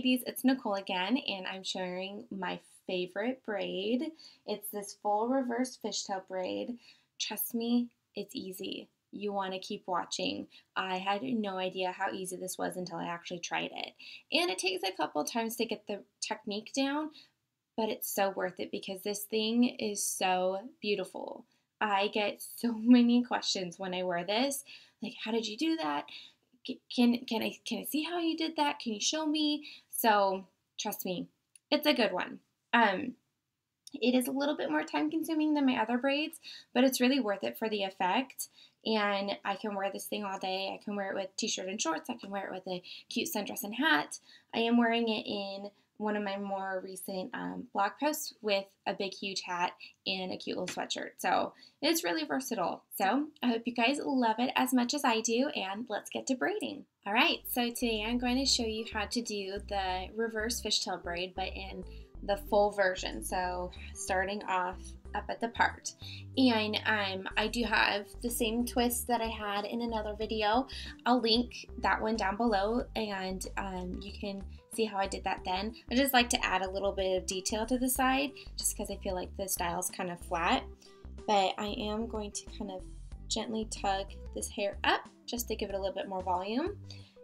ladies, it's Nicole again, and I'm sharing my favorite braid. It's this full reverse fishtail braid. Trust me, it's easy. You want to keep watching. I had no idea how easy this was until I actually tried it. And it takes a couple times to get the technique down, but it's so worth it because this thing is so beautiful. I get so many questions when I wear this, like, how did you do that? Can I see how you did that? Can you show me? So trust me, it's a good one. It is a little bit more time consuming than my other braids, but it's really worth it for the effect. And I can wear this thing all day. I can wear it with t-shirt and shorts. I can wear it with a cute sundress and hat. I am wearing it in one of my more recent blog posts with a big huge hat and a cute little sweatshirt. So it's really versatile. So I hope you guys love it as much as I do, and let's get to braiding. All right, so today I'm going to show you how to do the reverse fishtail braid, but in the full version. So starting off up at the part, and I do have the same twist that I had in another video. I'll link that one down below, and you can see how I did that then. I just like to add a little bit of detail to the side just because I feel like the style is kind of flat, but I am going to kind of gently tug this hair up just to give it a little bit more volume.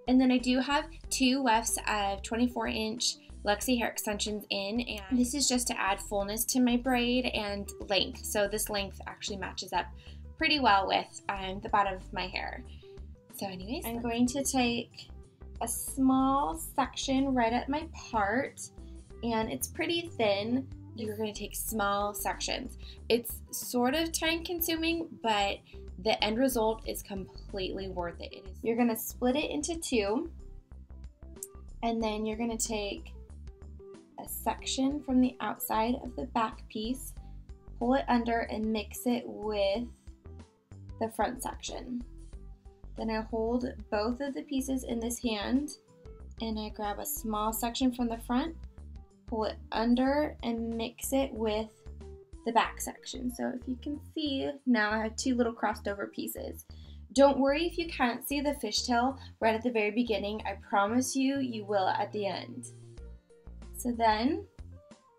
And then I do have two wefts of 24-inch Luxy hair extensions in, and this is just to add fullness to my braid and length. So this length actually matches up pretty well with the bottom of my hair. So anyways, I'm going to take a small section right at my part, and it's pretty thin. You're going to take small sections. It's sort of time consuming, but the end result is completely worth it. You're going to split it into two, and then you're going to take a section from the outside of the back piece, pull it under, and mix it with the front section. Then I hold both of the pieces in this hand, and I grab a small section from the front, pull it under, and mix it with the back section. So if you can see, now I have two little crossed over pieces. Don't worry if you can't see the fishtail right at the very beginning. I promise you, you will at the end. So then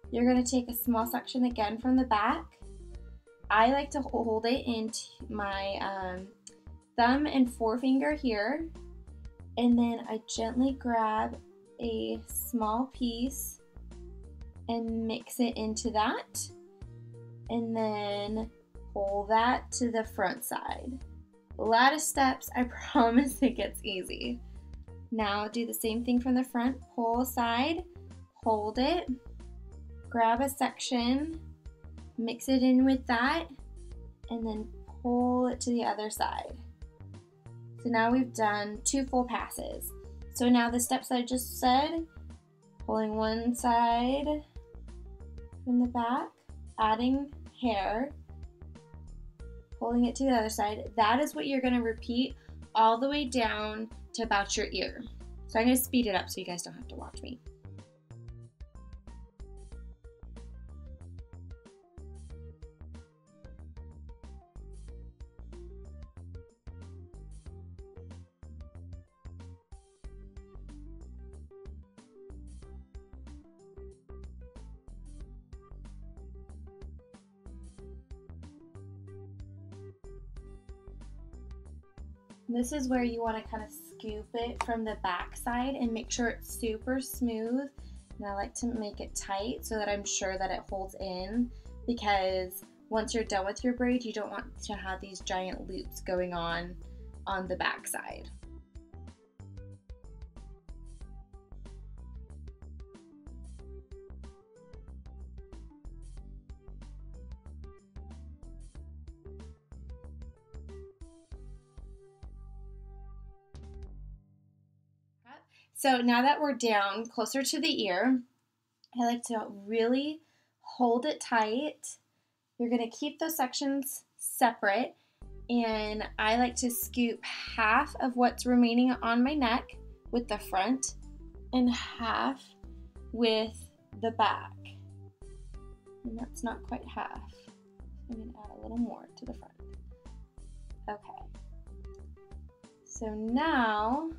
you're going to take a small section again from the back. I like to hold it into my thumb and forefinger here, and then I gently grab a small piece and mix it into that, and then pull that to the front side. A lot of steps, I promise it gets easy. Now do the same thing from the front, pull aside, hold it, grab a section, mix it in with that, and then pull it to the other side. So now we've done two full passes. So now the steps I just said, pulling one side from the back, adding hair, pulling it to the other side. That is what you're going to repeat all the way down to about your ear. So I'm going to speed it up so you guys don't have to watch me. This is where you want to kind of scoop it from the back side and make sure it's super smooth. And I like to make it tight so that I'm sure that it holds in, because once you're done with your braid, you don't want to have these giant loops going on the back side. So now that we're down closer to the ear, I like to really hold it tight. You're going to keep those sections separate, and I like to scoop half of what's remaining on my neck with the front and half with the back. And that's not quite half. I'm going to add a little more to the front. Okay. So now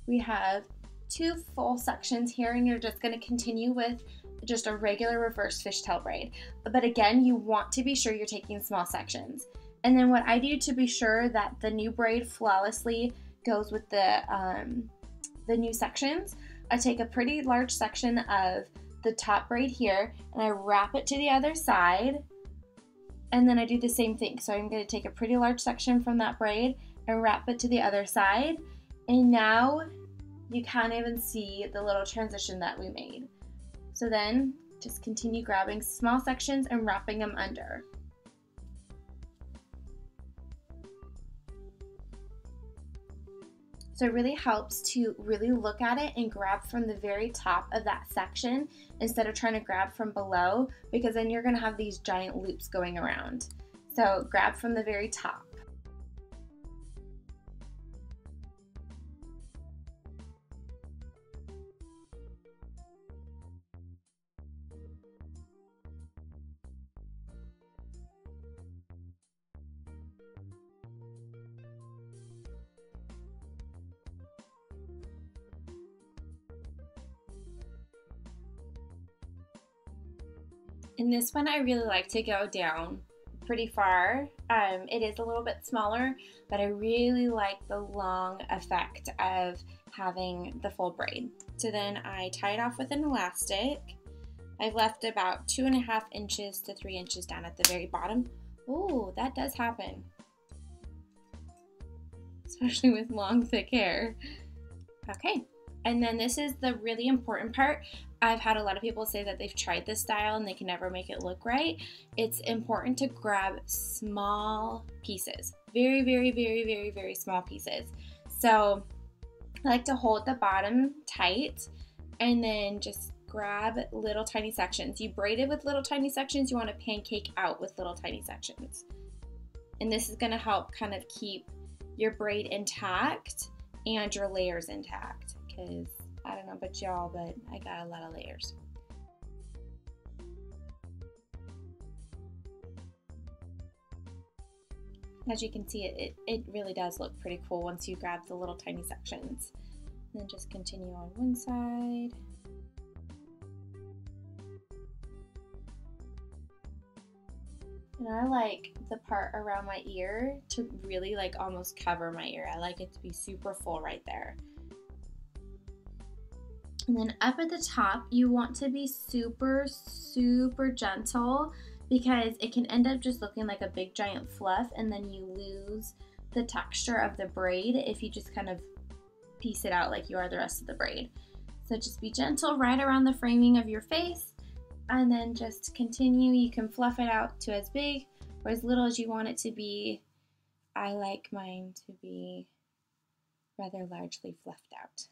we have 2 full sections here, and you're just going to continue with just a regular reverse fishtail braid. But again, you want to be sure you're taking small sections. And then what I do to be sure that the new braid flawlessly goes with the new sections, I take a pretty large section of the top braid here and I wrap it to the other side, and then I do the same thing. So I'm going to take a pretty large section from that braid and wrap it to the other side, and now you can't even see the little transition that we made. So then just continue grabbing small sections and wrapping them under. So it really helps to really look at it and grab from the very top of that section instead of trying to grab from below, because then you're going to have these giant loops going around. So grab from the very top. In this one, I really like to go down pretty far. It is a little bit smaller, but I really like the long effect of having the full braid. So then I tie it off with an elastic. I've left about 2.5 inches to 3 inches down at the very bottom. Ooh, that does happen, especially with long, thick hair. Okay, and then this is the really important part. I've had a lot of people say that they've tried this style and they can never make it look right. It's important to grab small pieces, very, very, very, very, very small pieces. So I like to hold the bottom tight and then just grab little tiny sections. You braid it with little tiny sections, you want to pancake out with little tiny sections. And this is going to help kind of keep your braid intact and your layers intact, because I don't know about y'all, but I got a lot of layers. As you can see, it really does look pretty cool once you grab the little tiny sections. And then just continue on one side. And I like the part around my ear to really like almost cover my ear. I like it to be super full right there. And then up at the top, you want to be super, super gentle, because it can end up just looking like a big giant fluff, and then you lose the texture of the braid if you just kind of piece it out like you are the rest of the braid. So just be gentle right around the framing of your face, and then just continue. You can fluff it out to as big or as little as you want it to be. I like mine to be rather largely fluffed out.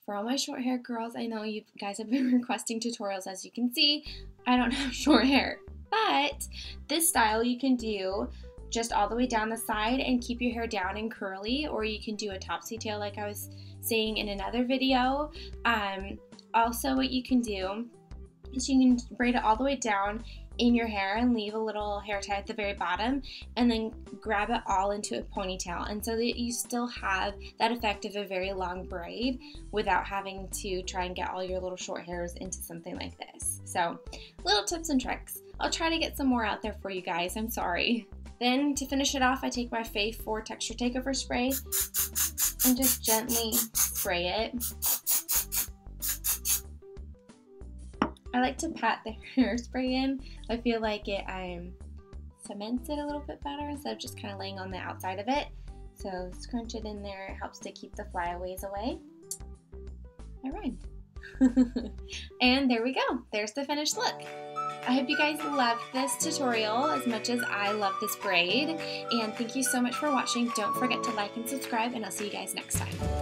For all my short hair girls, I know you guys have been requesting tutorials. As you can see, I don't have short hair, but this style you can do just all the way down the side and keep your hair down and curly, or you can do a topsy tail like I was saying in another video. Also what you can do is you can braid it all the way down in your hair and leave a little hair tie at the very bottom, and then grab it all into a ponytail, and so that you still have that effect of a very long braid without having to try and get all your little short hairs into something like this. So little tips and tricks. I'll try to get some more out there for you guys. I'm sorry. Then to finish it off, I take my Faith 4 Texture Takeover spray and just gently spray it. I like to pat the hairspray in. I feel like it cements it a little bit better instead of just kind of laying on the outside of it. So scrunch it in there. It helps to keep the flyaways away. I rhymed. And there we go. There's the finished look. I hope you guys loved this tutorial as much as I love this braid. And thank you so much for watching. Don't forget to like and subscribe, and I'll see you guys next time.